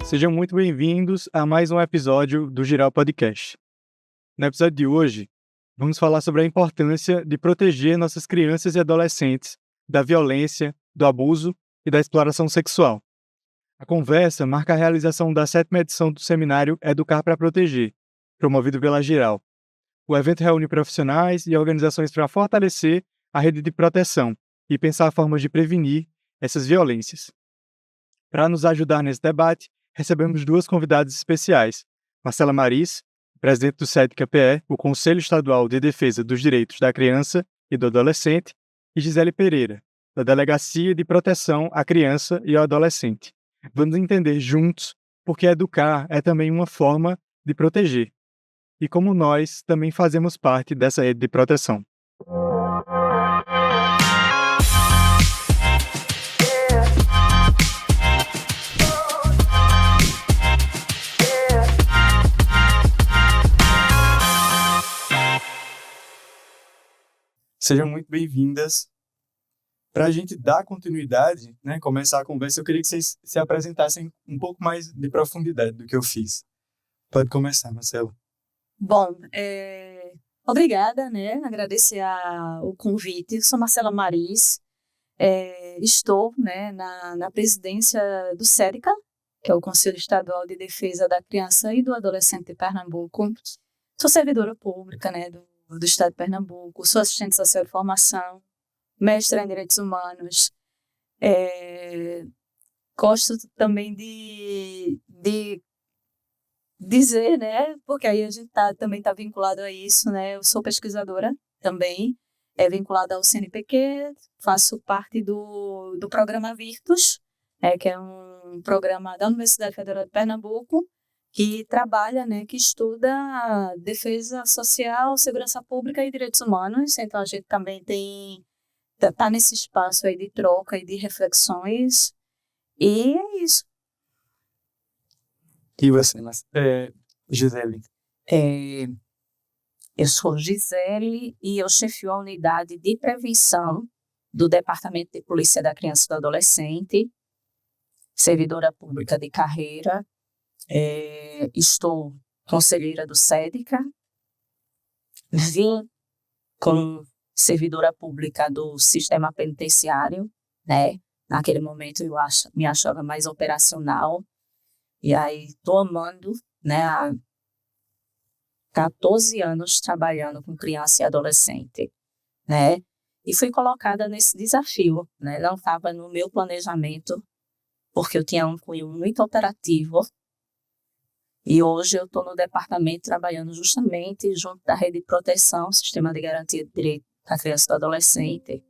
Sejam muito bem-vindos a mais um episódio do Giral Podcast. No episódio de hoje, vamos falar sobre a importância de proteger nossas crianças e adolescentes da violência, do abuso e da exploração sexual. A conversa marca a realização da 7ª edição do seminário Educar para Proteger, promovido pela Giral. O evento reúne profissionais e organizações para fortalecer a rede de proteção e pensar formas de prevenir essas violências. Para nos ajudar nesse debate, recebemos duas convidadas especiais, Marcela Maris, presidente do SEDCA-PE, o Conselho Estadual de Defesa dos Direitos da Criança e do Adolescente, e Gisele Pereira, da Delegacia de Proteção à Criança e ao Adolescente. Vamos entender juntos porque educar é também uma forma de proteger, e como nós também fazemos parte dessa rede de proteção. Sejam muito bem-vindas. Para a gente dar continuidade, começar a conversa, eu queria que vocês se apresentassem um pouco mais de profundidade do que eu fiz. Pode começar, Marcelo. Bom, obrigada, agradecer o convite. Eu sou Marcela Maris, estou na presidência do SEDCA, que é o Conselho Estadual de Defesa da Criança e do Adolescente de Pernambuco. Sou servidora pública do Estado de Pernambuco, sou assistente social de formação, mestra em Direitos Humanos. Gosto também de dizer, porque aí a gente também está vinculado a isso, eu sou pesquisadora também, vinculada ao CNPq, faço parte do programa Virtus, que é um programa da Universidade Federal de Pernambuco, que trabalha, que estuda a defesa social, segurança pública e direitos humanos. Então, a gente também está nesse espaço aí de troca e de reflexões, e é isso. E você, Gisele? Eu sou Gisele e eu chefio a unidade de prevenção do Departamento de Polícia da Criança e do Adolescente, servidora pública de carreira. Estou conselheira do SEDCA, vim como servidora pública do sistema penitenciário, naquele momento eu me achava mais operacional, e aí estou amando, há 14 anos trabalhando com criança e adolescente, e fui colocada nesse desafio, não estava no meu planejamento, porque eu tinha um cunho muito operativo. E hoje eu estou no departamento trabalhando justamente junto da Rede de Proteção, Sistema de Garantia de Direito da Criança e do Adolescente.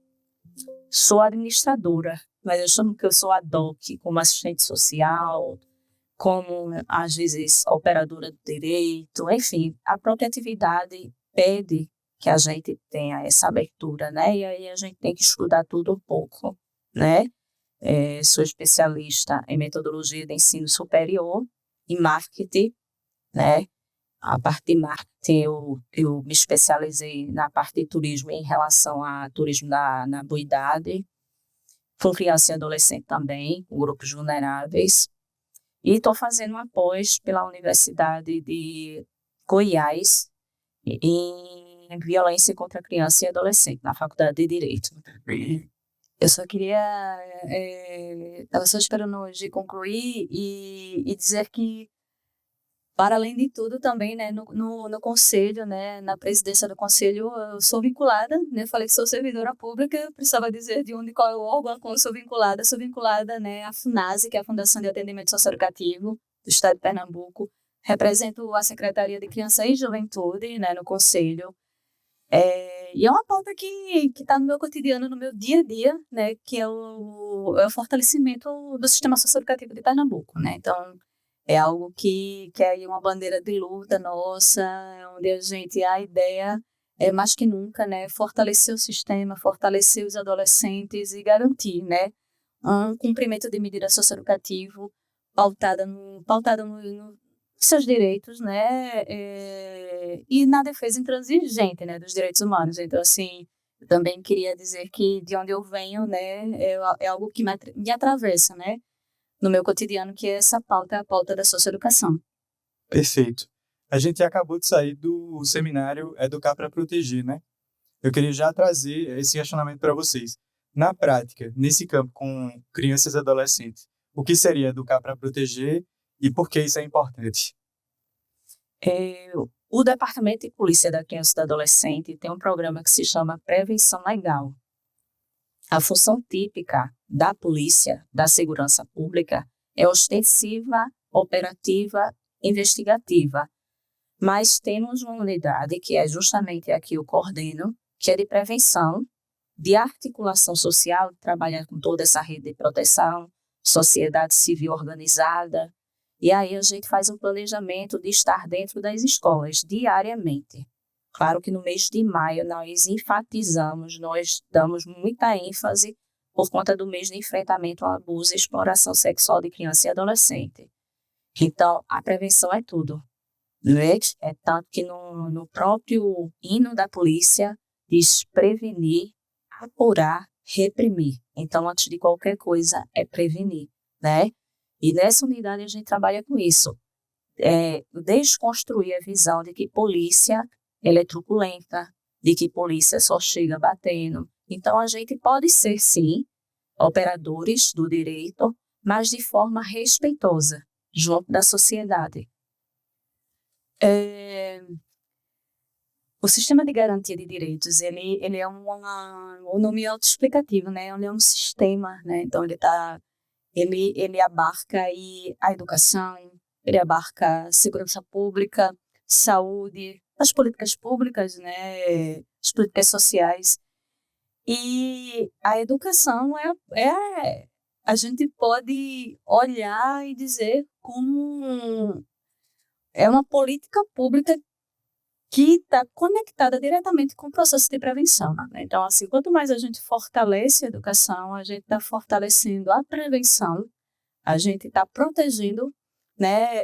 Sou administradora, mas eu chamo que eu sou ad hoc, como assistente social, como, às vezes, operadora de direito. Enfim, a própria atividade pede que a gente tenha essa abertura, E aí a gente tem que estudar tudo um pouco, Sou especialista em metodologia de ensino superior, em marketing, A parte de marketing eu me especializei na parte de turismo em relação a turismo na boa idade, com criança e adolescente também, com grupos vulneráveis. E estou fazendo uma pós pela Universidade de Goiás em violência contra criança e adolescente, na Faculdade de Direito. Eu só queria, estava só esperando hoje concluir e dizer que, para além de tudo, também, no conselho, na presidência do conselho, eu sou vinculada, falei que sou servidora pública, eu precisava dizer de onde, qual é o órgão a qual eu sou vinculada, à FUNASE, que é a Fundação de Atendimento Socioeducativo do Estado de Pernambuco, represento a Secretaria de Criança e Juventude, no conselho. E é uma pauta que está no meu cotidiano, no meu dia a dia, que é o fortalecimento do sistema socioeducativo de Pernambuco, Então, é algo que é aí uma bandeira de luta nossa, onde a ideia é mais que nunca, fortalecer o sistema, fortalecer os adolescentes e garantir, um cumprimento de medida socioeducativo pautada nos seus direitos, e na defesa intransigente, dos direitos humanos. Então, assim, eu também queria dizer que de onde eu venho, é algo que me atravessa, no meu cotidiano, que essa pauta é a pauta da socioeducação. Perfeito. A gente acabou de sair do seminário Educar para Proteger, né? Eu queria já trazer esse questionamento para vocês. Na prática, nesse campo com crianças e adolescentes, o que seria educar para proteger e por que isso é importante? O Departamento de Polícia da Criança e do Adolescente tem um programa que se chama Prevenção Legal. A função típica da polícia, da segurança pública, é ostensiva, operativa, investigativa. Mas temos uma unidade, que é justamente a que eu coordeno, que é de prevenção, de articulação social, trabalhar com toda essa rede de proteção, sociedade civil organizada. E aí a gente faz um planejamento de estar dentro das escolas diariamente. Claro que no mês de maio nós enfatizamos, nós damos muita ênfase por conta do mês de enfrentamento ao abuso e exploração sexual de criança e adolescente. Então, a prevenção é tudo. É tanto que no próprio hino da polícia diz prevenir, apurar, reprimir. Então, antes de qualquer coisa, é prevenir, né? E nessa unidade a gente trabalha com isso. Desconstruir a visão de que polícia ela é truculenta, de que polícia só chega batendo. Então, a gente pode ser, sim, operadores do direito, mas de forma respeitosa, junto da sociedade. O sistema de garantia de direitos, ele é um nome autoexplicativo, né? Ele é um sistema, né? Então, ele abarca aí a educação, ele abarca segurança pública, saúde, as políticas públicas, né? As políticas sociais. E a educação a gente pode olhar e dizer como é uma política pública que está conectada diretamente com o processo de prevenção, né? Então, assim, quanto mais a gente fortalece a educação, a gente está fortalecendo a prevenção, a gente está protegendo, né?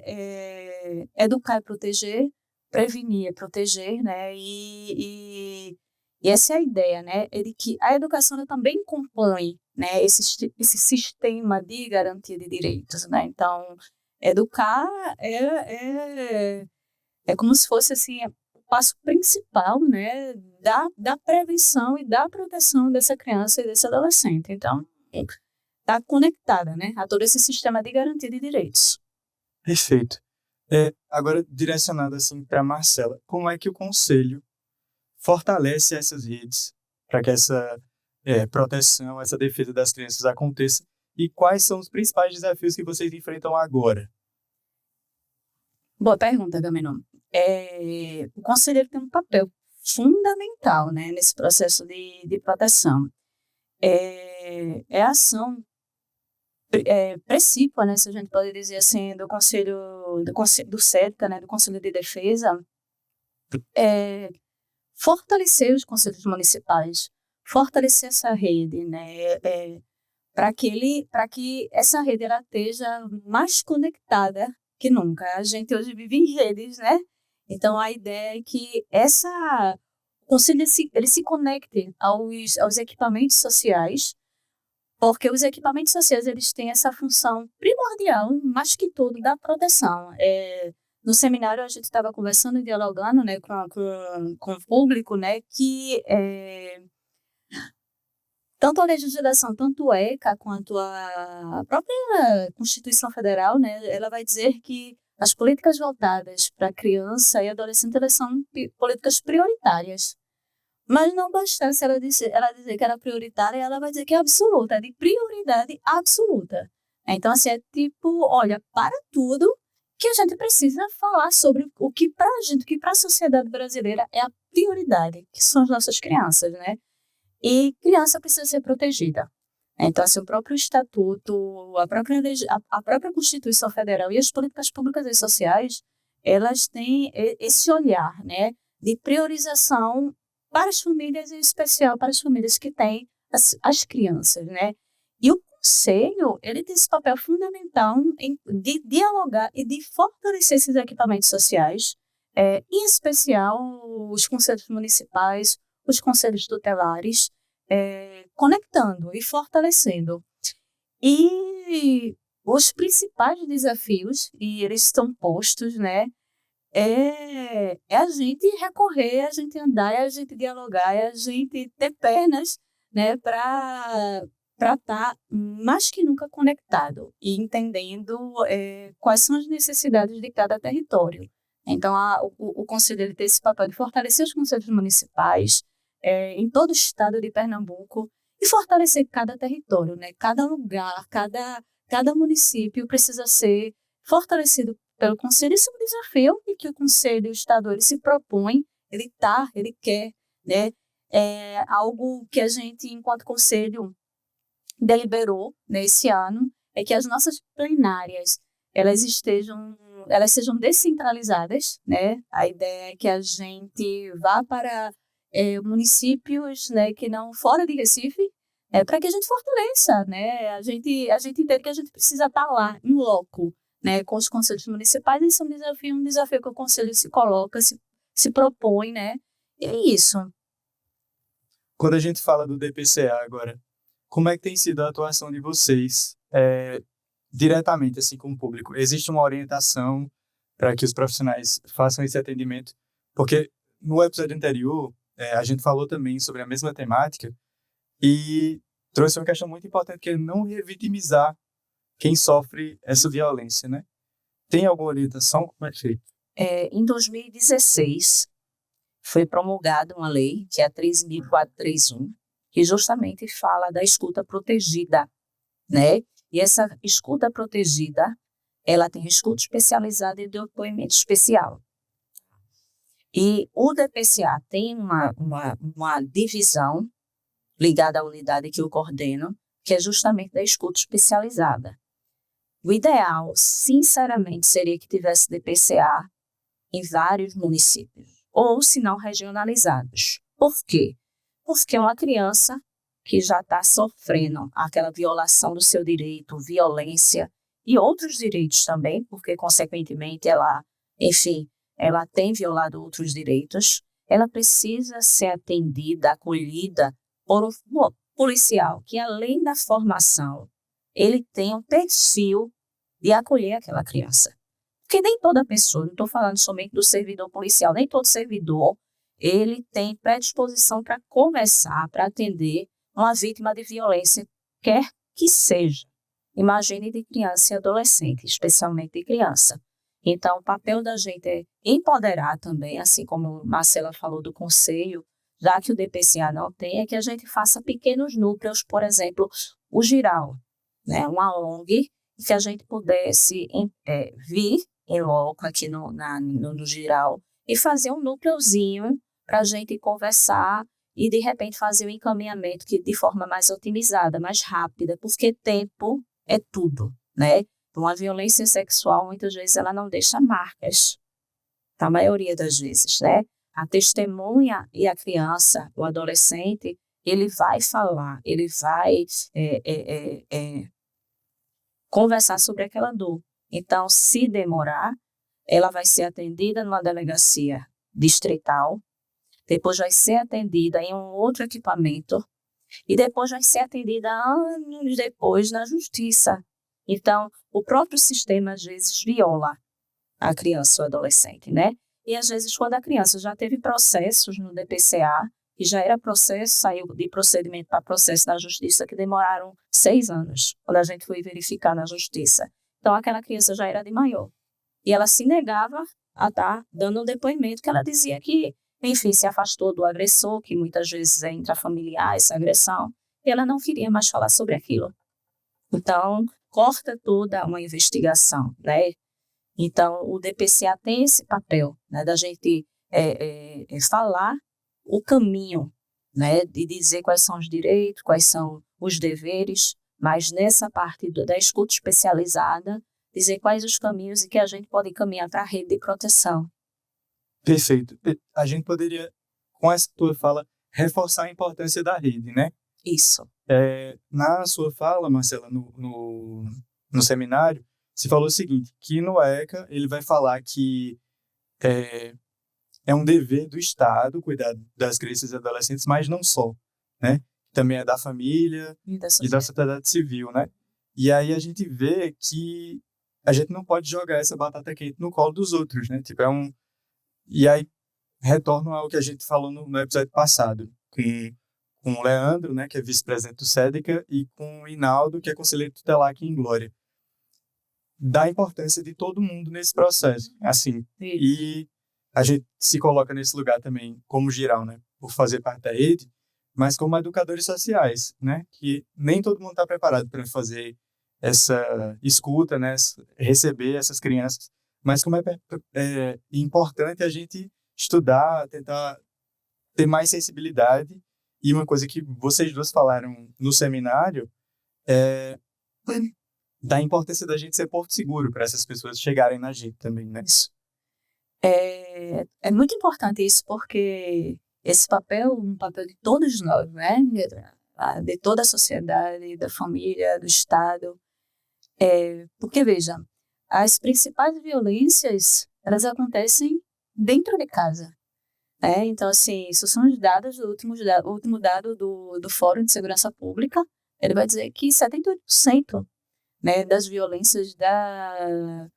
Educar é proteger, prevenir é proteger, né? E essa é a ideia, né? É de que a educação ela também compõe, né? Esse sistema de garantia de direitos, né? Então, educar é como se fosse assim o passo principal, né, da prevenção e da proteção dessa criança e desse adolescente. Então, está conectada, né, a todo esse sistema de garantia de direitos. Perfeito. Agora, direcionado assim para Marcela, como é que o Conselho fortalece essas redes para que essa proteção, essa defesa das crianças aconteça? E quais são os principais desafios que vocês enfrentam agora? Boa pergunta, Gamenon. O conselheiro tem um papel fundamental, né, nesse processo de proteção. A ação precípua, né, se a gente pode dizer assim, do CEDCA, né, do Conselho de Defesa, fortalecer os conselhos municipais, fortalecer essa rede, né, para que essa rede ela esteja mais conectada que nunca. A gente hoje vive em redes, né? Então, a ideia é que o conselho ele se conecte aos equipamentos sociais, porque os equipamentos sociais eles têm essa função primordial, mais que tudo, da proteção. No seminário, a gente estava conversando e dialogando, né, com o público, né, que tanto a legislação, tanto o ECA quanto a própria Constituição Federal, né, ela vai dizer que as políticas voltadas para criança e adolescente elas são políticas prioritárias. Mas não bastasse ela dizer que era prioritária, ela vai dizer que é absoluta, é de prioridade absoluta. Então, assim, é tipo, olha, para tudo que a gente precisa falar sobre o que para a gente, o que para a sociedade brasileira é a prioridade, que são as nossas crianças, né? E criança precisa ser protegida. Então, assim, o próprio Estatuto, a própria Constituição Federal e as políticas públicas e sociais, elas têm esse olhar, né, de priorização para as famílias, em especial para as famílias que têm as crianças, né? E o Conselho, ele tem esse papel fundamental de dialogar e de fortalecer esses equipamentos sociais, em especial os conselhos municipais, os conselhos tutelares, conectando e fortalecendo. E os principais desafios, e eles estão postos, né? É a gente recorrer, é a gente andar, é a gente dialogar, é a gente ter pernas, né, para estar mais que nunca conectado e entendendo quais são as necessidades de cada território. Então, o Conselho ele tem esse papel de fortalecer os conselhos municipais em todo o estado de Pernambuco e fortalecer cada território, né? Cada lugar, cada município precisa ser fortalecido pelo Conselho. Isso é um desafio e que o Conselho Estadual ele se propõe, ele quer, né? É algo que a gente, enquanto Conselho, deliberou nesse ano, é que as nossas plenárias elas sejam descentralizadas, né? A ideia é que a gente vá para municípios, né, que não fora de Recife, para que a gente fortaleça, né? A gente entende que a gente precisa estar lá, em loco, né, com os conselhos municipais. Isso é um desafio que o conselho se coloca, se propõe, né? E é isso. Quando a gente fala do DPCA agora, como é que tem sido a atuação de vocês diretamente assim com o público? Existe uma orientação para que os profissionais façam esse atendimento? Porque no episódio anterior, a gente falou também sobre a mesma temática e trouxe uma questão muito importante, que é não revitimizar quem sofre essa violência, né? Tem alguma orientação? Como é feito? Em 2016, foi promulgada uma lei, que é a 13.431, que justamente fala da escuta protegida, né? E essa escuta protegida, ela tem escuta especializada e depoimento especial. E o DPCA tem uma divisão ligada à unidade que eu coordeno, que é justamente da escuta especializada. O ideal, sinceramente, seria que tivesse DPCA em vários municípios, ou se não regionalizados. Por quê? Porque uma criança que já está sofrendo aquela violação do seu direito, violência e outros direitos também, porque, consequentemente, ela tem violado outros direitos, ela precisa ser atendida, acolhida por um policial que, além da formação, ele tem um perfil de acolher aquela criança. Porque nem toda pessoa, não estou falando somente do servidor policial, nem todo servidor, ele tem predisposição para conversar, para atender uma vítima de violência, quer que seja. Imagine de criança e adolescente, especialmente de criança. Então, o papel da gente é empoderar também, assim como Marcela falou do conselho, já que o DPCA não tem, é que a gente faça pequenos núcleos, por exemplo, o Giral, né, uma ONG, que a gente pudesse vir em loco aqui no Giral e fazer um núcleozinho para a gente conversar e, de repente, fazer o encaminhamento de forma mais otimizada, mais rápida, porque tempo é tudo, né? Então, a violência sexual, muitas vezes, ela não deixa marcas, a maioria das vezes, né? A testemunha e a criança, o adolescente, ele vai falar, ele vai conversar sobre aquela dor. Então, se demorar, ela vai ser atendida numa delegacia distrital, depois vai ser atendida em um outro equipamento e depois vai ser atendida anos depois na justiça. Então, o próprio sistema, às vezes, viola a criança ou adolescente, né? E, às vezes, quando a criança já teve processos no DPCA, que já era processo, saiu de procedimento para processo na justiça, que demoraram 6 anos, quando a gente foi verificar na justiça. Então, aquela criança já era de maior. E ela se negava a estar dando um depoimento, que ela dizia que, enfim, se afastou do agressor, que muitas vezes é intrafamiliar essa agressão, e ela não queria mais falar sobre aquilo. Então, corta toda uma investigação, né? Então, o DPCA tem esse papel, né, da gente falar o caminho, né, de dizer quais são os direitos, quais são os deveres, mas nessa parte da escuta especializada, dizer quais os caminhos e que a gente pode caminhar para a rede de proteção. Perfeito. A gente poderia, com essa tua fala, reforçar a importância da rede, né? Isso. Na sua fala, Marcela, no seminário, você falou o seguinte, que no ECA ele vai falar que é um dever do Estado cuidar das crianças e adolescentes, mas não só, né? Também é da família e da sociedade civil, né? E aí a gente vê que a gente não pode jogar essa batata quente no colo dos outros, né? Tipo, E aí retorno ao que a gente falou no episódio passado, com o Leandro, né, que é vice-presidente do SEDECA, e com o Hinaldo, que é conselheiro tutelar aqui em Glória, da importância de todo mundo nesse processo, assim, e a gente se coloca nesse lugar também como geral, né, por fazer parte da rede, mas como educadores sociais, né, que nem todo mundo está preparado para fazer essa escuta, né, receber essas crianças, mas como é importante a gente estudar, tentar ter mais sensibilidade, e uma coisa que vocês duas falaram no seminário é da importância da gente ser porto seguro para essas pessoas chegarem na gente também, né? Isso. É muito importante isso, porque esse papel, um papel de todos nós, né? De toda a sociedade, da família, do Estado. Porque, veja, as principais violências, elas acontecem dentro de casa. Né? Então, assim, isso são os dados do último dado do Fórum de Segurança Pública. Ele vai dizer que 78%, né, das violências da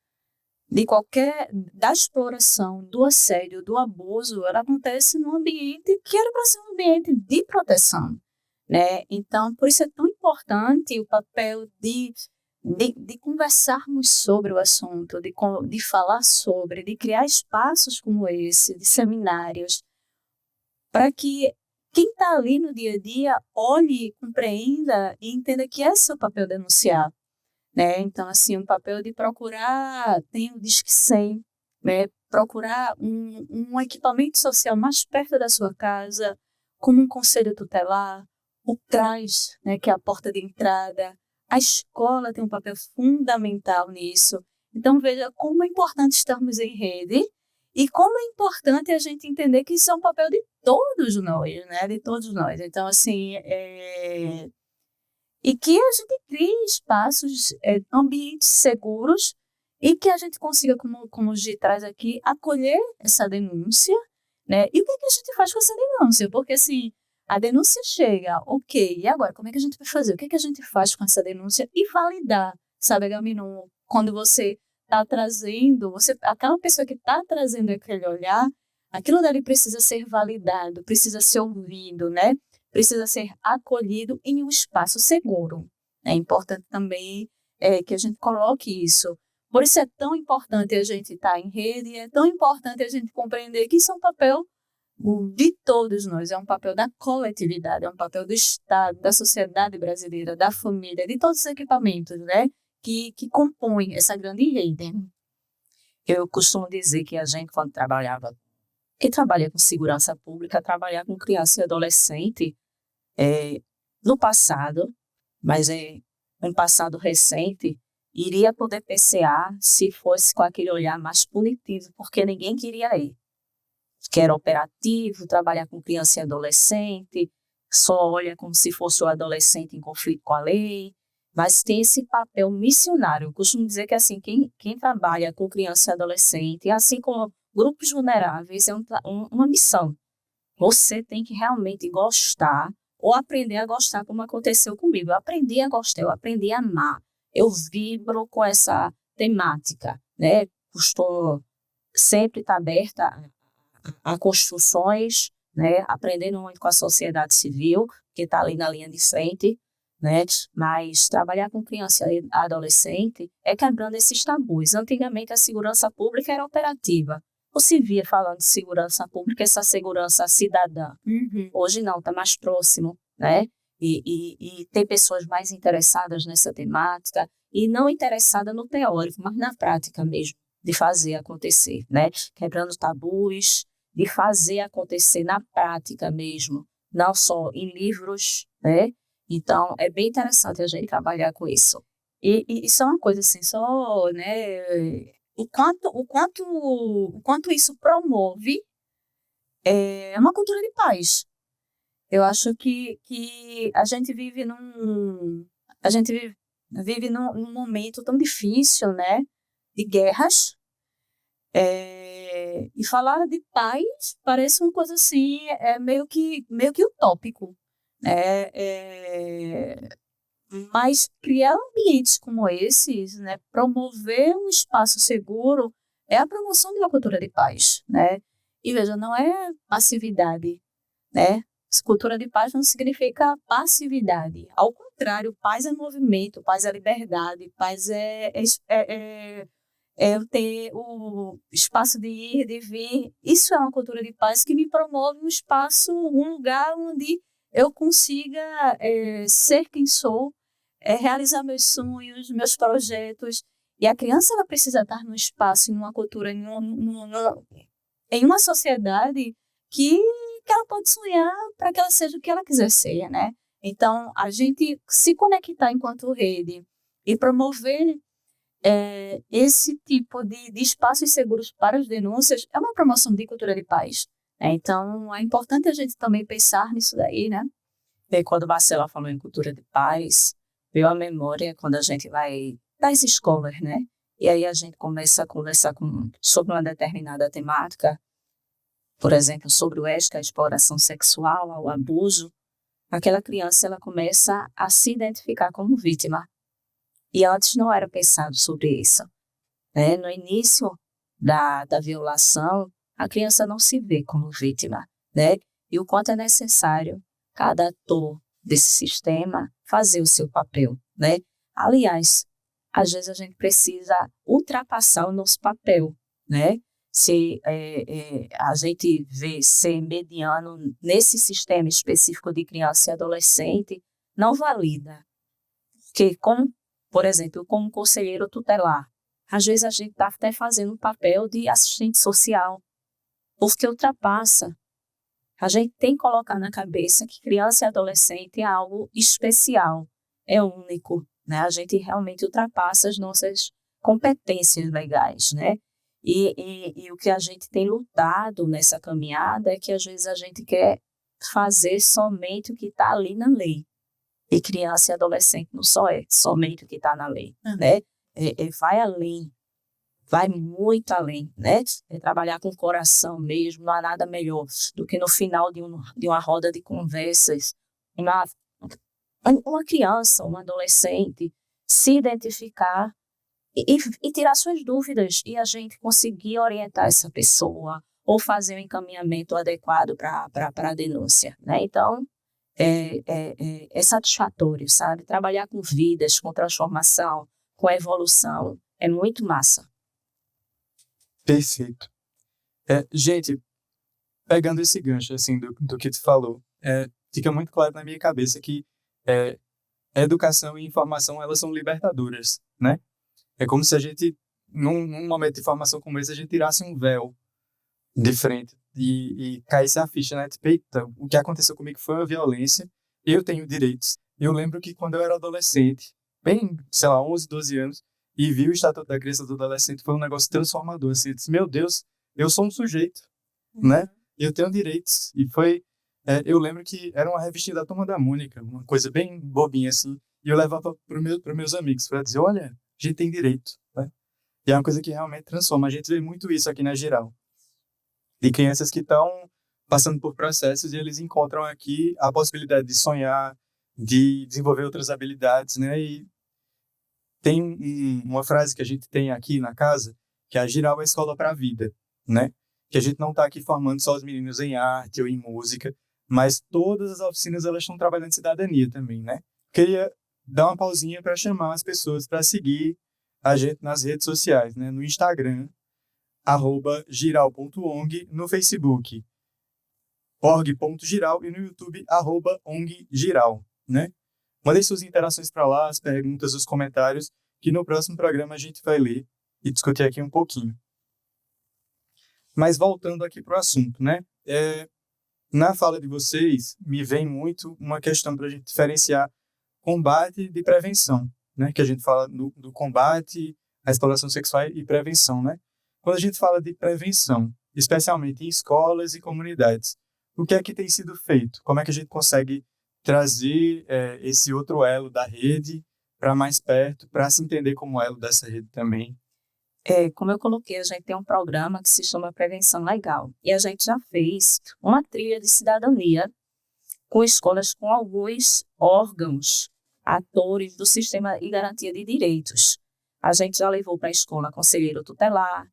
exploração, do assédio, do abuso, ela acontece num ambiente que era para ser um ambiente de proteção, né? Então, por isso é tão importante o papel de conversarmos sobre o assunto, de falar sobre, de criar espaços como esse, de seminários, para que quem está ali no dia a dia olhe, compreenda e entenda que esse é o papel denunciar. Né? Então, assim, um papel de procurar, tem o Disque 100, né? Procurar um equipamento social mais perto da sua casa, como um conselho tutelar, o CRAS, né? Que é a porta de entrada. A escola tem um papel fundamental nisso. Então, veja como é importante estarmos em rede e como é importante a gente entender que isso é um papel de todos nós, né? De todos nós. Então, assim, e que a gente crie espaços, ambientes seguros e que a gente consiga, como o Gi traz aqui, acolher essa denúncia, né? E o que é que a gente faz com essa denúncia? Porque, assim, a denúncia chega, ok, e agora, como é que a gente vai fazer? O que é que a gente faz com essa denúncia? E validar, sabe, Gaminon? Quando você está trazendo, aquela pessoa que está trazendo aquele olhar, aquilo dali precisa ser validado, precisa ser ouvido, né? Precisa ser acolhido em um espaço seguro. É importante também que a gente coloque isso. Por isso é tão importante a gente estar em rede, é tão importante a gente compreender que isso é um papel de todos nós, é um papel da coletividade, é um papel do Estado, da sociedade brasileira, da família, de todos os equipamentos, né, que compõem essa grande rede. Eu costumo dizer que a gente, quando trabalha com segurança pública, trabalhar com criança e adolescente, no passado, mas em passado recente, iria poder PCA se fosse com aquele olhar mais punitivo, porque ninguém queria ir. Que era operativo, trabalhar com criança e adolescente, só olha como se fosse o adolescente em conflito com a lei, mas tem esse papel missionário. Eu costumo dizer que assim, quem trabalha com criança e adolescente, assim como grupos vulneráveis, é uma missão. Você tem que realmente gostar ou aprender a gostar, como aconteceu comigo. Eu aprendi a gostar, eu aprendi a amar. Eu vibro com essa temática, né? Costumo sempre estar aberta a construções, né? Aprendendo muito com a sociedade civil, que está ali na linha de frente, né? Mas trabalhar com criança e adolescente é quebrando esses tabus. Antigamente, a segurança pública era operativa. Você via falando de segurança pública, essa segurança cidadã. Hoje não, está mais próximo, né? E tem pessoas mais interessadas nessa temática e não interessadas no teórico, mas na prática mesmo, de fazer acontecer, né? Quebrando tabus, de fazer acontecer na prática mesmo, não só em livros, né? Então, é bem interessante a gente trabalhar com isso. E isso é uma coisa assim, só, né? O quanto isso promove é uma cultura de paz. Eu acho que a gente vive num momento tão difícil, né? De guerras. E falar de paz parece uma coisa assim, meio que utópico. Né? Mas criar ambientes como esses, né, promover um espaço seguro é a promoção de uma cultura de paz, né? E veja, não é passividade, né? Cultura de paz não significa passividade. Ao contrário, paz é movimento, paz é liberdade, paz é eu ter o espaço de ir, de vir. Isso é uma cultura de paz que me promove um espaço, um lugar onde eu consiga ser quem sou, realizar meus sonhos, meus projetos. E a criança ela precisa estar num espaço, em uma cultura, em uma sociedade que, que ela pode sonhar para que ela seja o que ela quiser ser, né? Então, a gente se conectar enquanto rede e promover esse tipo de espaços seguros para as denúncias é uma promoção de cultura de paz, né? Então, é importante a gente também pensar nisso daí, né? E quando Marcela falou em cultura de paz, veio a memória quando a gente vai das escolas, né? E aí a gente começa a conversar sobre uma determinada temática, por exemplo, sobre o ESC, a exploração sexual, o abuso. Aquela criança ela começa a se identificar como vítima. E antes não era pensado sobre isso, né? No início da violação, a criança não se vê como vítima, né? E o quanto é necessário cada ator desse sistema fazer o seu papel, né? Aliás, às vezes a gente precisa ultrapassar o nosso papel, né? Se a gente vê ser mediano nesse sistema específico de criança e adolescente, não valida. Porque, por exemplo, como conselheiro tutelar, às vezes a gente está até fazendo um papel de assistente social, porque ultrapassa. A gente tem que colocar na cabeça que criança e adolescente é algo especial, é único, né? A gente realmente ultrapassa as nossas competências legais, né? E o que a gente tem lutado nessa caminhada é que às vezes a gente quer fazer somente o que está ali na lei. E criança e adolescente não só é somente o que está na lei, né? Vai além, vai muito além, né? É trabalhar com o coração mesmo, não há nada melhor do que no final de uma roda de conversas, uma criança, um adolescente se identificar e tirar suas dúvidas e a gente conseguir orientar essa pessoa ou fazer um encaminhamento adequado para a denúncia, né? Então, é satisfatório, sabe? Trabalhar com vidas, com transformação, com evolução, é muito massa. Perfeito. Gente, pegando esse gancho assim, do que tu falou, fica muito claro na minha cabeça que educação e informação elas são libertadoras, né? É como se a gente, num momento de formação como esse, a gente tirasse um véu de frente e caísse a ficha, né? Tipo, eita, o que aconteceu comigo foi uma violência, eu tenho direitos. Eu lembro que quando eu era adolescente, bem, sei lá, 11, 12 anos, e vi o Estatuto da Criança e do Adolescente, foi um negócio transformador, assim, eu disse, meu Deus, eu sou um sujeito, né? Eu tenho direitos. E foi, eu lembro que era uma revistinha da Turma da Mônica, uma coisa bem bobinha, assim, e eu levava para meus amigos, para dizer, olha, a gente tem direito, né? E é uma coisa que realmente transforma. A gente vê muito isso aqui na Geral. De crianças que estão passando por processos e eles encontram aqui a possibilidade de sonhar, de desenvolver outras habilidades, né? E tem uma frase que a gente tem aqui na casa, que é a Giral é a escola para a vida, né? Que a gente não está aqui formando só os meninos em arte ou em música, mas todas as oficinas elas estão trabalhando em cidadania também, né? Queria dar uma pausinha para chamar as pessoas para seguir a gente nas redes sociais, né? No Instagram, @giral.ong, no Facebook, org.giral e no YouTube, @onggiral, né? Mandem suas interações para lá, as perguntas, os comentários, que no próximo programa a gente vai ler e discutir aqui um pouquinho. Mas voltando aqui para o assunto, né? Na fala de vocês, me vem muito uma questão para a gente diferenciar combate de prevenção, né? Que a gente fala do combate à exploração sexual e prevenção, né? Quando a gente fala de prevenção, especialmente em escolas e comunidades, o que é que tem sido feito? Como é que a gente consegue trazer esse outro elo da rede para mais perto, para se entender como elo dessa rede também? Como eu coloquei, a gente tem um programa que se chama Prevenção Legal. E a gente já fez uma trilha de cidadania com escolas, com alguns órgãos atores do sistema de garantia de direitos. A gente já levou para a escola conselheiro tutelar,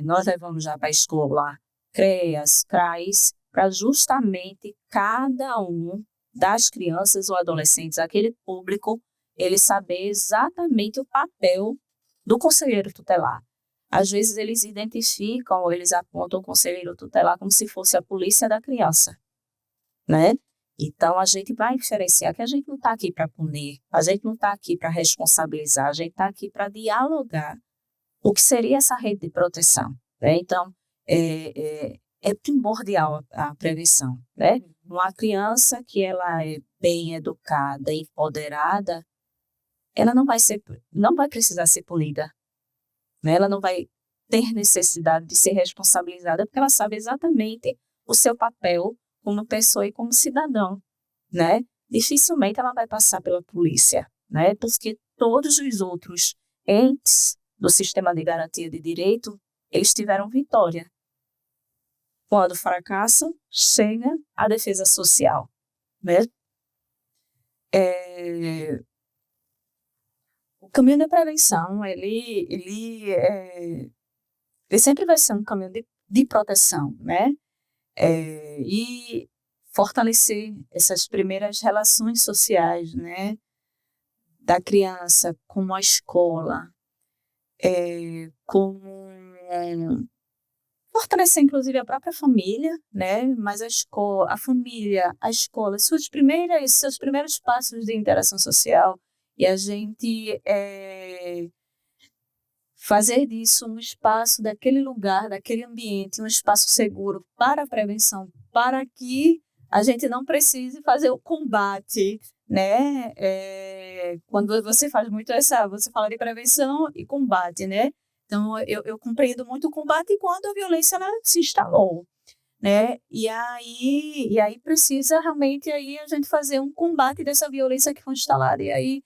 nós levamos já para a escola CREAS, CRAs, para justamente cada um das crianças ou adolescentes, aquele público, ele saber exatamente o papel do conselheiro tutelar. Às vezes eles identificam ou eles apontam o conselheiro tutelar como se fosse a polícia da criança, né? Então, a gente vai diferenciar que a gente não está aqui para punir, a gente não está aqui para responsabilizar, a gente está aqui para dialogar o que seria essa rede de proteção, né? Então, é primordial a prevenção, né? Uma criança que ela é bem educada, empoderada, ela não vai precisar ser punida, né? Ela não vai ter necessidade de ser responsabilizada porque ela sabe exatamente o seu papel como pessoa e como cidadão, né? Dificilmente ela vai passar pela polícia, né? Porque todos os outros entes do sistema de garantia de direito, eles tiveram vitória. Quando fracassam, chega a defesa social, né? O caminho da prevenção, ele sempre vai ser um caminho de proteção, né? E fortalecer essas primeiras relações sociais, né? Da criança com a escola, fortalecer inclusive a própria família, né? Mas a família, a escola, seus primeiros passos de interação social, e a gente fazer disso um espaço daquele lugar, daquele ambiente, um espaço seguro para a prevenção, para que a gente não precise fazer o combate, né? Quando você faz muito você fala de prevenção e combate, né? Então, eu compreendo muito o combate quando a violência ela se instalou, né? E aí precisa realmente aí a gente fazer um combate dessa violência que foi instalada e aí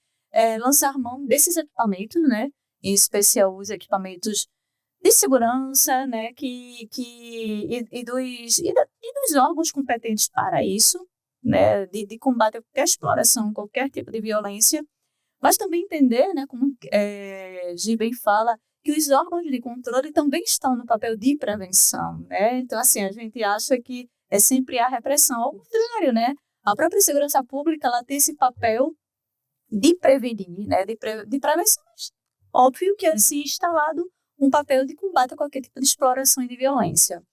lançar mão desses equipamentos, né? Em especial os equipamentos de segurança, né? E dos órgãos competentes para isso, né? De combate a qualquer exploração, qualquer tipo de violência, mas também entender, né? Como Gi bem fala, que os órgãos de controle também estão no papel de prevenção, né? Então, assim, a gente acha que é sempre a repressão, ao contrário, né? A própria segurança pública, ela tem esse papel de prevenir, né? De prevenção, mas óbvio que é se instalado um papel de combate a qualquer tipo de exploração e de violência.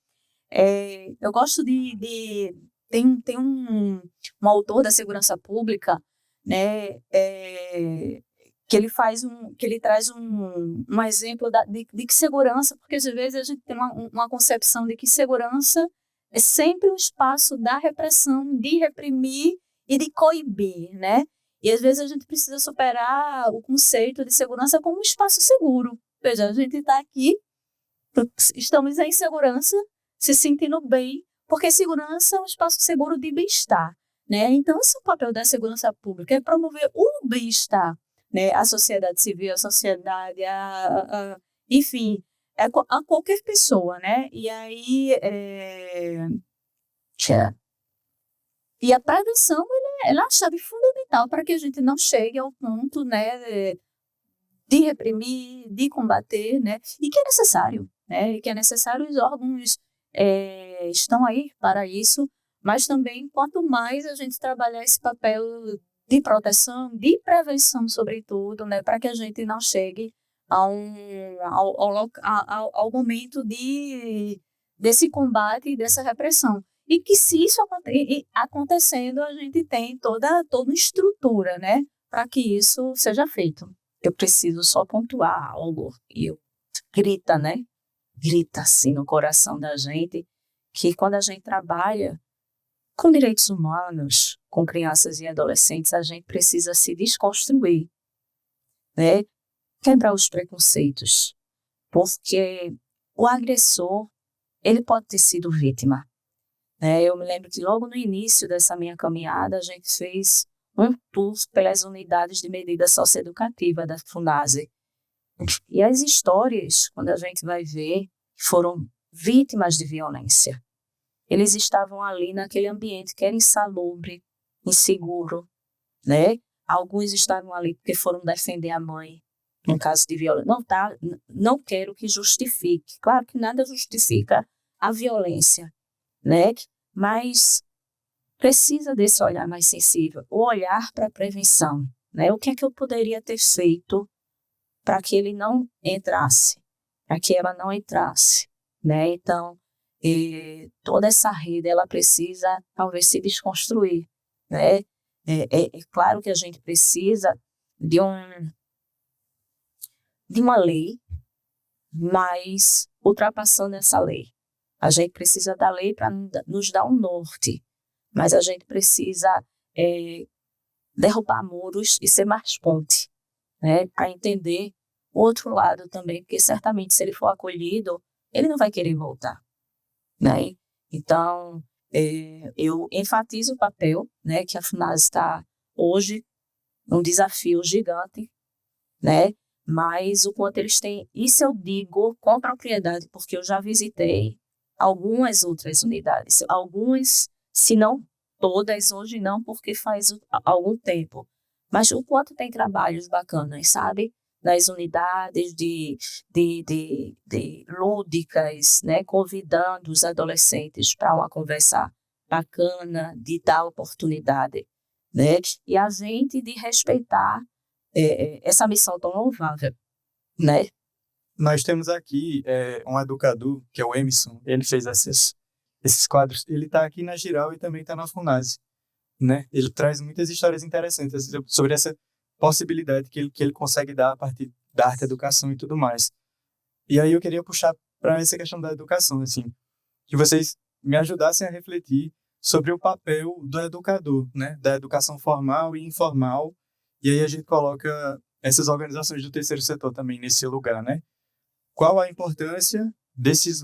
Eu gosto tem um autor da segurança pública, né? Que ele traz um exemplo de que segurança, porque às vezes a gente tem uma concepção de que segurança é sempre um espaço da repressão, de reprimir e de coibir, né? E às vezes a gente precisa superar o conceito de segurança como um espaço seguro. Veja, a gente está aqui, estamos em segurança, se sentindo bem, porque segurança é um espaço seguro de bem-estar, né? Então, esse é o papel da segurança pública, é promover o bem-estar, né? A sociedade civil, a sociedade, enfim, a qualquer pessoa, né? E aí, e a prevenção, ela é a chave fundamental para que a gente não chegue ao ponto, né, de reprimir, de combater, né? E que é necessário, né? E que é necessário, os órgãos estão aí para isso, mas também quanto mais a gente trabalhar esse papel de proteção, de prevenção, sobretudo, né, para que a gente não chegue ao momento desse combate e dessa repressão. E que se isso acontecendo, a gente tem toda uma estrutura, né, para que isso seja feito. Eu preciso só pontuar algo, e grita, né? Grita assim no coração da gente, que quando a gente trabalha com direitos humanos, com crianças e adolescentes, a gente precisa se desconstruir, né? Quebrar os preconceitos, porque o agressor, ele pode ter sido vítima, né? Eu me lembro que logo no início dessa minha caminhada, a gente fez um tour pelas unidades de medida socioeducativa da Funase. E as histórias, quando a gente vai ver, foram vítimas de violência. Eles estavam ali naquele ambiente que era insalubre, inseguro, né? Alguns estavam ali porque foram defender a mãe em caso de violência. Não quero que justifique. Claro que nada justifica a violência, né? Mas precisa desse olhar mais sensível, o olhar para a prevenção, né? O que é que eu poderia ter feito para que ele não entrasse, para que ela não entrasse, né? Então, toda essa rede, ela precisa, talvez, se desconstruir, né? É claro que a gente precisa de uma lei, mas ultrapassando essa lei. A gente precisa da lei para nos dar um norte, mas a gente precisa derrubar muros e ser mais ponte, né? Para entender o outro lado também, porque certamente se ele for acolhido, ele não vai querer voltar, né? Então, eu enfatizo o papel, né, que a FUNASA está hoje um desafio gigante, né? Mas o quanto eles têm, isso eu digo com propriedade, porque eu já visitei algumas outras unidades, algumas, se não todas, hoje não, porque faz algum tempo, mas o quanto tem trabalhos bacanas, sabe? Nas unidades de lúdicas, né? Convidando os adolescentes para uma conversa bacana, de dar oportunidade, né? E a gente de respeitar essa missão tão louvável, né? Nós temos aqui um educador, que é o Emerson, ele fez esses quadros, ele está aqui na Giral e também está na FUNASA, né? Ele traz muitas histórias interessantes sobre essa possibilidade que ele consegue dar a partir da arte educação e tudo mais. E aí eu queria puxar para essa questão da educação, assim, que vocês me ajudassem a refletir sobre o papel do educador, né? Da educação formal e informal, e aí a gente coloca essas organizações do terceiro setor também nesse lugar, né? Qual a importância desses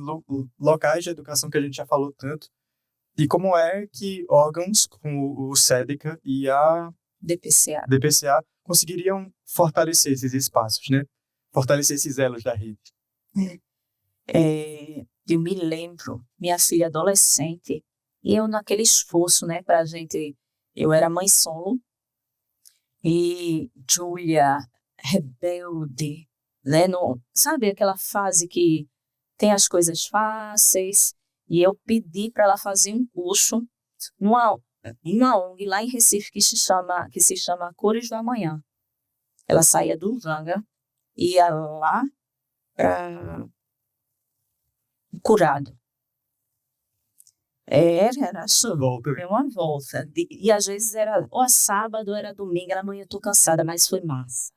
locais de educação que a gente já falou tanto e como é que órgãos como o SEDECA e a DPCA conseguiriam fortalecer esses espaços, né? Fortalecer esses elos da rede. Eu me lembro, minha filha adolescente, e eu naquele esforço, né, pra gente, eu era mãe solo, e Júlia, rebelde, né, sabe aquela fase que tem as coisas fáceis, e eu pedi para ela fazer um curso numa ONG lá em Recife que se chama Cores do Amanhã. Ela saía do Vanga, ia lá para Curado. Era uma volta. E às vezes era ou sábado, ou era domingo, era amanhã, eu tô cansada, mas foi massa.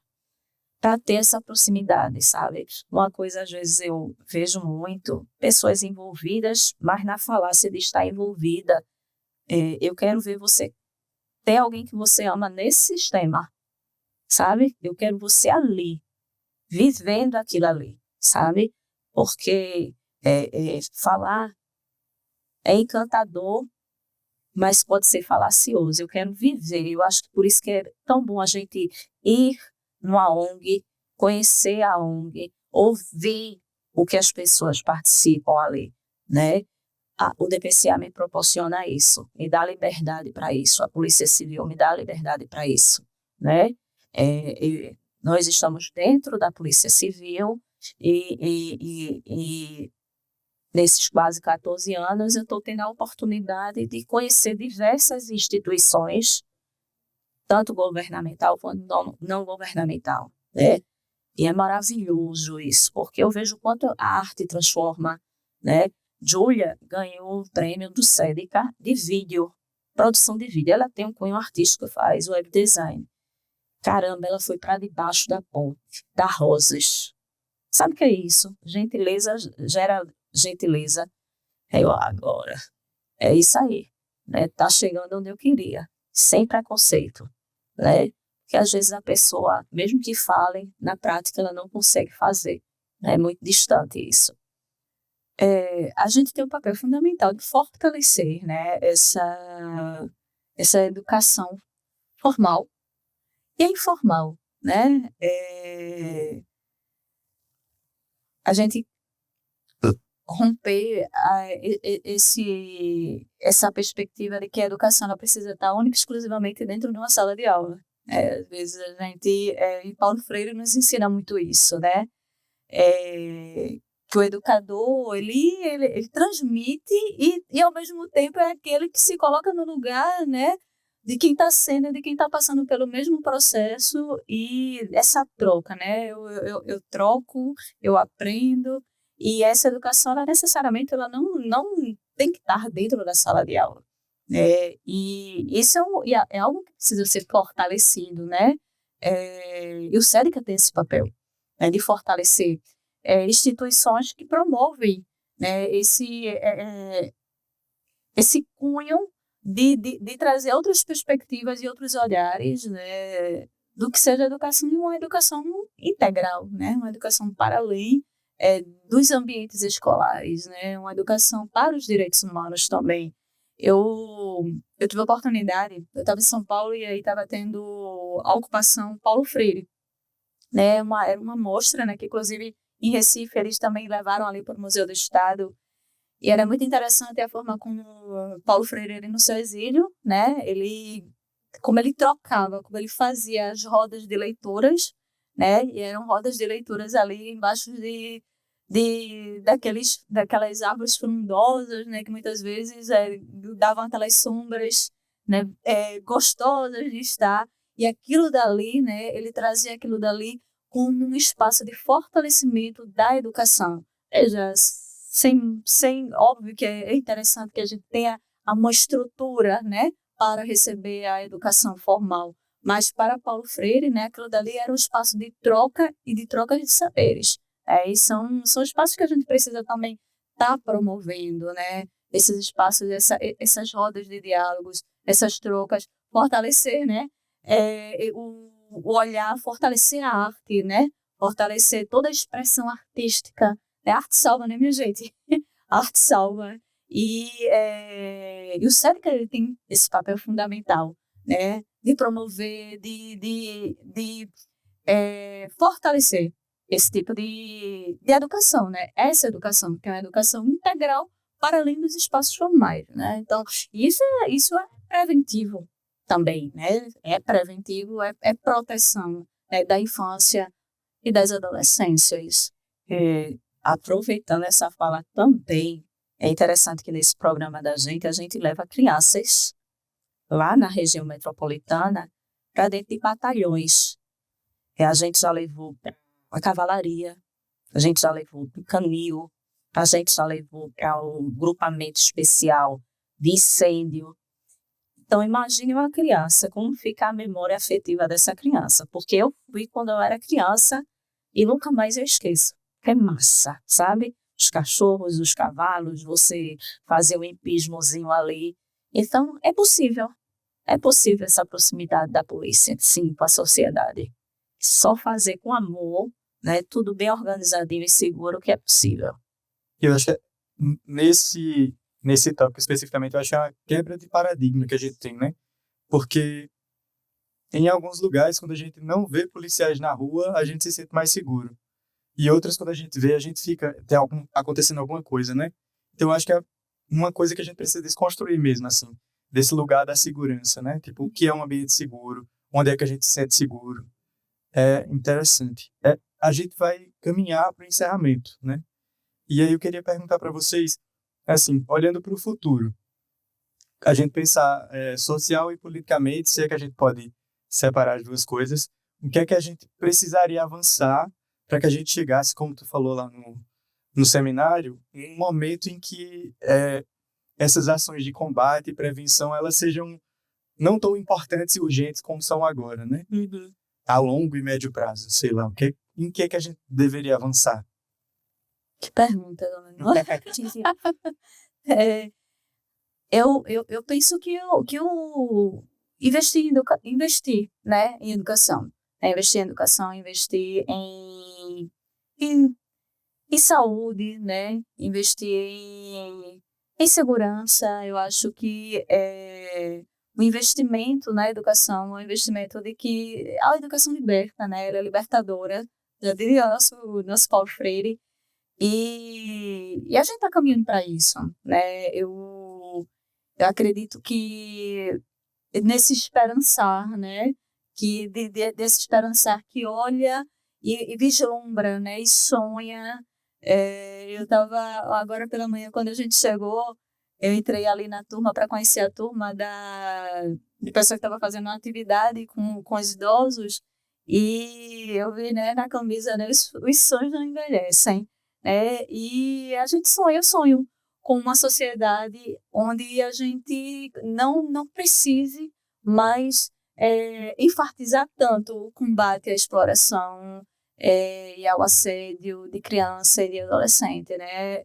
Para ter essa proximidade, sabe? Uma coisa, às vezes, eu vejo muito pessoas envolvidas, mas na falácia de estar envolvida, eu quero ver você ter alguém que você ama nesse sistema, sabe? Eu quero você ali, vivendo aquilo ali, sabe? Porque falar é encantador, mas pode ser falacioso. Eu quero viver. Eu acho que por isso que é tão bom a gente ir numa ONG, conhecer a ONG, ouvir o que as pessoas participam ali, né? O DPCA me proporciona isso, me dá liberdade para isso, a Polícia Civil me dá liberdade para isso, né? Nós estamos dentro da Polícia Civil e nesses quase 14 anos, eu estou tendo a oportunidade de conhecer diversas instituições, tanto governamental quanto não governamental, né? E é maravilhoso isso, porque eu vejo quanto a arte transforma, né? Júlia ganhou o prêmio do SEDECA de vídeo, produção de vídeo. Ela tem um cunho artístico, faz web design. Caramba, ela foi para debaixo da ponte, da Rosas. Sabe o que é isso? Gentileza gera gentileza. Eu agora. É isso aí, né? Tá chegando onde eu queria, sem preconceito, né? Porque às vezes a pessoa, mesmo que fale, na prática ela não consegue fazer, né? É muito distante isso. A gente tem um papel fundamental de fortalecer, né? Essa educação formal e informal, né? A gente romper essa perspectiva de que a educação ela precisa estar única e exclusivamente dentro de uma sala de aula, Às vezes a gente, e Paulo Freire nos ensina muito isso, né? Que o educador, ele transmite e ao mesmo tempo é aquele que se coloca no lugar, né, de quem está sendo, de quem está passando pelo mesmo processo, e essa troca, né, eu troco, eu aprendo, e essa educação, ela necessariamente, ela não tem que estar dentro da sala de aula, né, e isso é algo que precisa ser fortalecido, né, e o SEDECA tem esse papel, né, de fortalecer instituições que promovem, né, esse cunho de trazer outras perspectivas e outros olhares, né, do que seja a educação, e uma educação integral, né, uma educação para além dos ambientes escolares, né, uma educação para os direitos humanos também. Eu tive a oportunidade, eu estava em São Paulo e aí estava tendo a ocupação Paulo Freire, né, era uma mostra, né, que inclusive em Recife eles também levaram ali para o Museu do Estado, e era muito interessante a forma como Paulo Freire, ele, no seu exílio, né, como ele trocava, como ele fazia as rodas de leituras, né, e eram rodas de leituras ali embaixo daquelas árvores frondosas, né, que muitas vezes davam aquelas sombras, né, gostosas de estar, e aquilo dali, né, ele trazia aquilo dali como um espaço de fortalecimento da educação. Veja, óbvio que é interessante que a gente tenha uma estrutura, né, para receber a educação formal, mas para Paulo Freire, né, aquilo dali era um espaço de troca e de troca de saberes. E são espaços que a gente precisa também estar promovendo, né, esses espaços, essas rodas de diálogos, essas trocas, fortalecer, né, o olhar, fortalecer a arte, né, fortalecer toda a expressão artística. A arte salva, né, minha gente? A arte salva. E o SEDECA, ele tem esse papel fundamental, né, de promover, de fortalecer esse tipo de educação, né? Essa educação, que é uma educação integral para além dos espaços formais, né? Então, isso é preventivo também, né? É preventivo, é proteção, né, da infância e das adolescências. Aproveitando essa fala também, é interessante que nesse programa da gente, a gente leva crianças lá na região metropolitana para dentro de batalhões. A gente já levou a cavalaria, a gente já levou o canil, a gente já levou para o grupamento especial de incêndio. Então, imagine uma criança, como fica a memória afetiva dessa criança, porque eu fui quando eu era criança e nunca mais eu esqueço. É massa, sabe? Os cachorros, os cavalos, você fazer o empismozinho ali. Então, é possível essa proximidade da polícia, sim, com a sociedade. Só fazer com amor, né, tudo bem organizadinho e seguro, que é possível. Eu acho que nesse tópico especificamente, eu acho que é uma quebra de paradigma que a gente tem, né? Porque em alguns lugares, quando a gente não vê policiais na rua, a gente se sente mais seguro. E outras, quando a gente vê, a gente fica, acontecendo alguma coisa, né? Então, eu acho que é uma coisa que a gente precisa desconstruir mesmo, assim, desse lugar da segurança, né? Tipo, o que é um ambiente seguro? Onde é que a gente se sente seguro? É interessante. A gente vai caminhar para o encerramento, né? E aí eu queria perguntar para vocês, assim, olhando para o futuro, a gente pensar social e politicamente, se é que a gente pode separar as duas coisas, o que é que a gente precisaria avançar para que a gente chegasse, como tu falou lá no seminário, em um momento em que essas ações de combate e prevenção, elas sejam não tão importantes e urgentes como são agora, né? Uhum. A longo e médio prazo, sei lá, em que é que a gente deveria avançar? Que pergunta, dona. Eu penso que investir, né, em educação, investir em educação, investir em, em saúde, né, investir em segurança. Eu acho que o investimento na educação, o investimento de que a educação liberta, né, ela é libertadora, já diria nosso Paulo Freire, e a gente está caminhando para isso, né? Eu acredito que nesse esperançar, né, desse esperançar que olha e vislumbra, né, e sonha. Eu estava, agora pela manhã, quando a gente chegou, eu entrei ali na turma para conhecer a turma de pessoa que estava fazendo uma atividade com os idosos, e eu vi, né, na camisa, né, os sonhos não envelhecem, né, e a gente sonha, eu sonho com uma sociedade onde a gente não precise mais enfatizar tanto o combate à exploração e ao assédio de criança e de adolescente, né?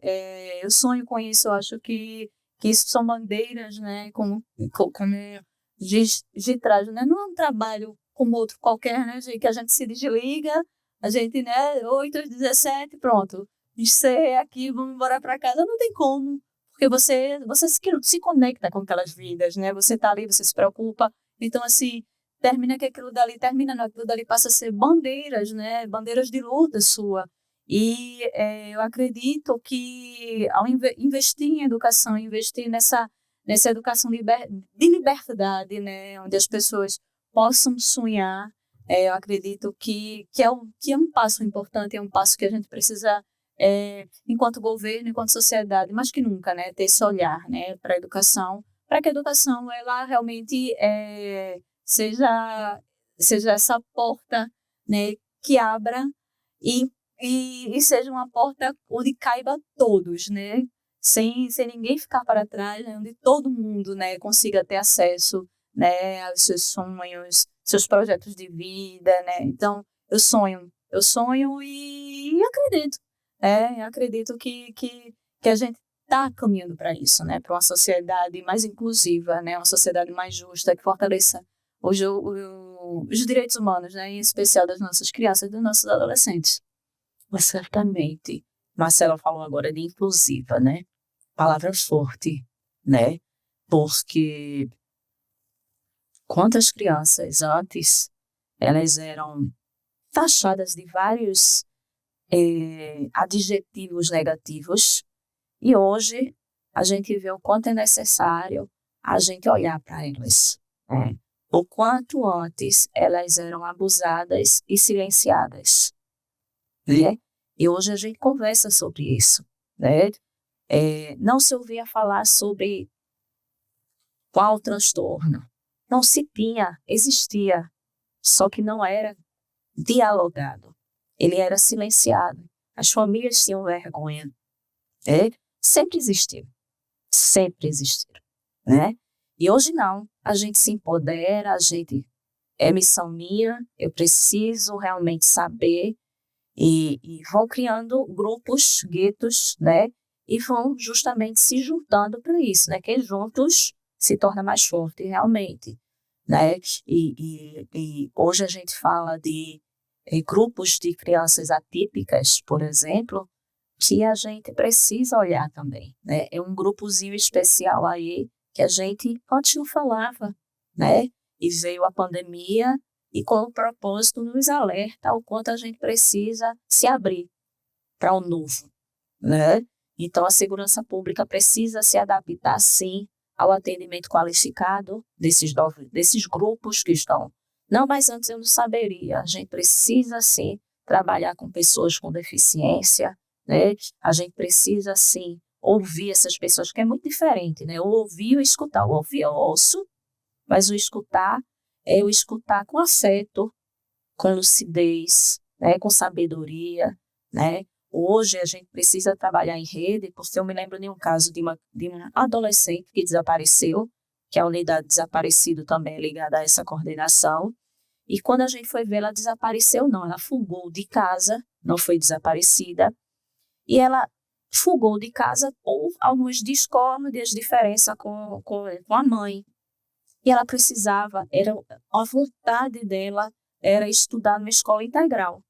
Eu sonho com isso, eu acho que isso são bandeiras, né? Como de trás, né? Não é um trabalho como outro qualquer, né? Que a gente se desliga, a gente, né? 8 às 17, pronto. Encerrei aqui, vamos embora para casa. Não tem como, porque você se conecta com aquelas vidas, né? Você tá ali, você se preocupa. Então, assim, termina aquilo dali passa a ser bandeiras, né? Bandeiras de luta sua. E eu acredito que ao investir em educação, investir nessa educação de liberdade, né? Onde as pessoas possam sonhar, eu acredito que é um passo importante, é um passo que a gente precisa, enquanto governo, enquanto sociedade, mais que nunca, né? Ter esse olhar, né? Para a educação, para que a educação ela realmente seja essa porta, né, que abra e, e seja uma porta onde caiba todos, né, sem ninguém ficar para trás, né, onde todo mundo, né, consiga ter acesso, né, aos seus sonhos, seus projetos de vida, né. Então eu sonho e acredito, eu acredito que a gente está caminhando para isso, né, para uma sociedade mais inclusiva, né, uma sociedade mais justa, que fortaleça os direitos humanos, né, em especial das nossas crianças e dos nossos adolescentes. Mas certamente, Marcela falou agora de inclusiva, né? Palavra forte, né? Porque quantas crianças antes elas eram taxadas de vários adjetivos negativos e hoje a gente vê o quanto é necessário a gente olhar para elas. O quanto antes elas eram abusadas e silenciadas, né? E hoje a gente conversa sobre isso, né? Não se ouvia falar sobre qual transtorno. Não se tinha, existia, só que não era dialogado. Ele era silenciado. As famílias tinham vergonha, né? Sempre existiu, né? E hoje não, a gente se empodera, é missão minha, eu preciso realmente saber, e vão criando grupos, guetos, né? E vão justamente se juntando para isso, né? Que juntos se torna mais forte realmente, né? E hoje a gente fala de grupos de crianças atípicas, por exemplo, que a gente precisa olhar também, né? É um grupozinho especial aí que a gente antes não falava, né? E veio a pandemia e com o propósito nos alerta o quanto a gente precisa se abrir para o novo, né? Então a segurança pública precisa se adaptar sim ao atendimento qualificado desses grupos que estão. Não, mas antes eu não saberia. A gente precisa sim trabalhar com pessoas com deficiência, né? A gente precisa sim ouvir essas pessoas, que é muito diferente, né? O ouvir e o escutar. O ouvir eu ouço, mas o escutar é o escutar com afeto, com lucidez, né? Com sabedoria, né? Hoje a gente precisa trabalhar em rede, porque eu me lembro de um caso de uma adolescente que desapareceu, que a unidade desaparecido também é ligada a essa coordenação. E quando a gente foi ver, ela desapareceu não, ela fugou de casa, não foi desaparecida, e ela fugou de casa por algumas discórdias, diferença com a mãe. E ela precisava, a vontade dela era estudar numa escola integral.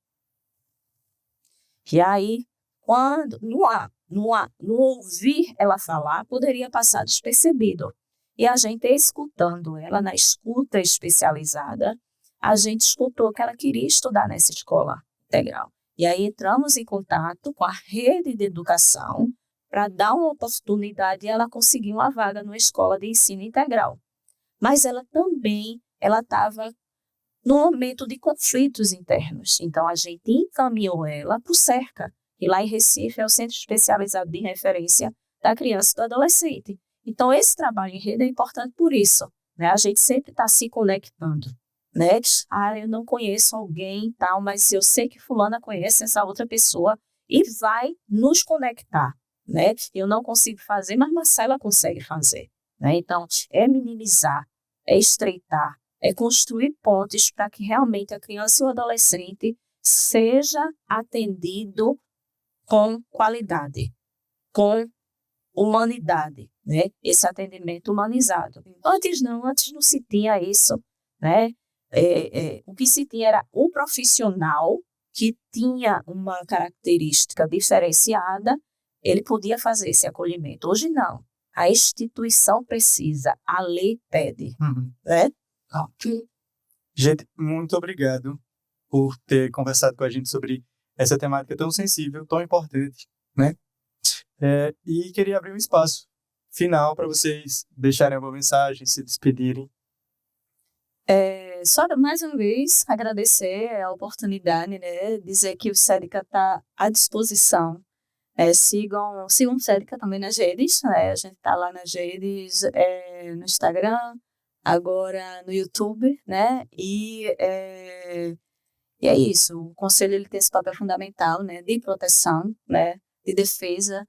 E aí, quando no ouvir ela falar, poderia passar despercebido. E a gente escutando ela, na escuta especializada, a gente escutou que ela queria estudar nessa escola integral. E aí entramos em contato com a rede de educação para dar uma oportunidade e ela conseguiu uma vaga numa escola de ensino integral. Mas ela também, ela estava no momento de conflitos internos. Então, a gente encaminhou ela para o CERCA, e lá em Recife é o Centro Especializado de Referência da Criança e do Adolescente. Então, esse trabalho em rede é importante por isso, né? A gente sempre está se conectando, né? Eu não conheço alguém tal, mas eu sei que fulana conhece essa outra pessoa e vai nos conectar, né? Eu não consigo fazer, mas Marcela consegue fazer, né? Então, é minimizar, é estreitar, é construir pontes para que realmente a criança e o adolescente seja atendido com qualidade, com humanidade, né? Esse atendimento humanizado. Antes não se tinha isso, né? O que se tinha era o profissional que tinha uma característica diferenciada, ele podia fazer esse acolhimento. Hoje não. A instituição precisa, a lei pede, né? Gente, muito obrigado por ter conversado com a gente sobre essa temática tão sensível, tão importante, né? E queria abrir um espaço final para vocês deixarem alguma mensagem, se despedirem. Só mais uma vez agradecer a oportunidade, né? Dizer que o SEDCA está à disposição. Sigam o SEDCA também nas redes, né? A gente está lá nas redes, no Instagram, agora no YouTube, né? E é isso. O Conselho ele tem esse papel fundamental, né? De proteção, né? De defesa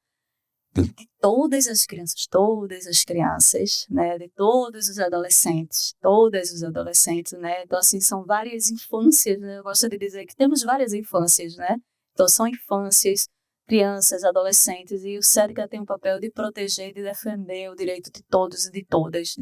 de todas as crianças, né, de todos os adolescentes, né, então assim, são várias infâncias, né, eu gosto de dizer que temos várias infâncias, né, então são infâncias, crianças, adolescentes, e o SEDCA tem um papel de proteger, de defender o direito de todos e de todas,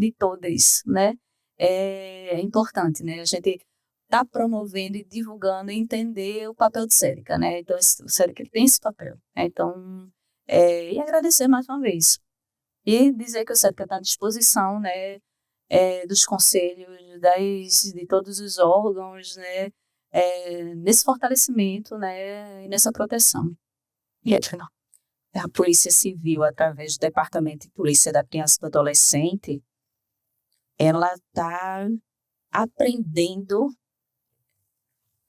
né, é importante, né, a gente está promovendo e divulgando e entender o papel do SEDCA, né, então o SEDCA tem esse papel, né, então e agradecer mais uma vez. E dizer que o SEDCA está à disposição, né, dos conselhos, de todos os órgãos, né, nesse fortalecimento, né, e nessa proteção. E a Polícia Civil, através do Departamento de Polícia da Criança e do Adolescente, ela está aprendendo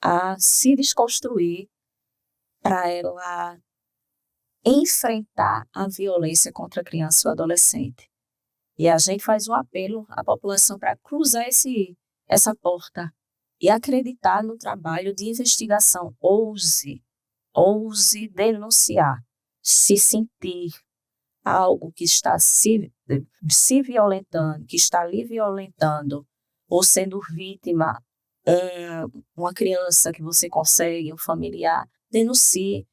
a se desconstruir para ela enfrentar a violência contra a criança e o adolescente. E a gente faz um apelo à população para cruzar essa porta e acreditar no trabalho de investigação. Ouse denunciar, se sentir algo que está se violentando, que está lhe violentando, ou sendo vítima, uma criança que você consegue, um familiar, denuncie.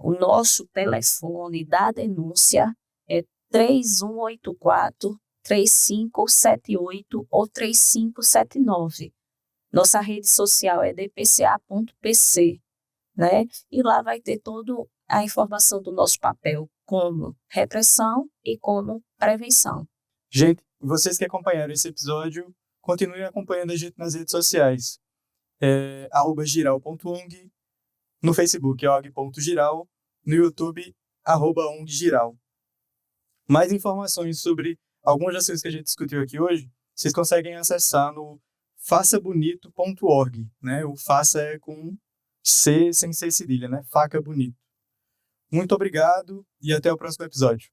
O nosso telefone da denúncia é 3184-3578 ou 3579. Nossa rede social é dpca.pc, né? E lá vai ter toda a informação do nosso papel como repressão e como prevenção. Gente, vocês que acompanharam esse episódio, continuem acompanhando a gente nas redes sociais. @giral.ong, no Facebook @og.giral, no YouTube @onggiral. Mais informações sobre algumas das coisas que a gente discutiu aqui hoje, vocês conseguem acessar no façabonito.org, né? O faça é com C sem C cedilha, né? Faca Bonito. Muito obrigado e até o próximo episódio.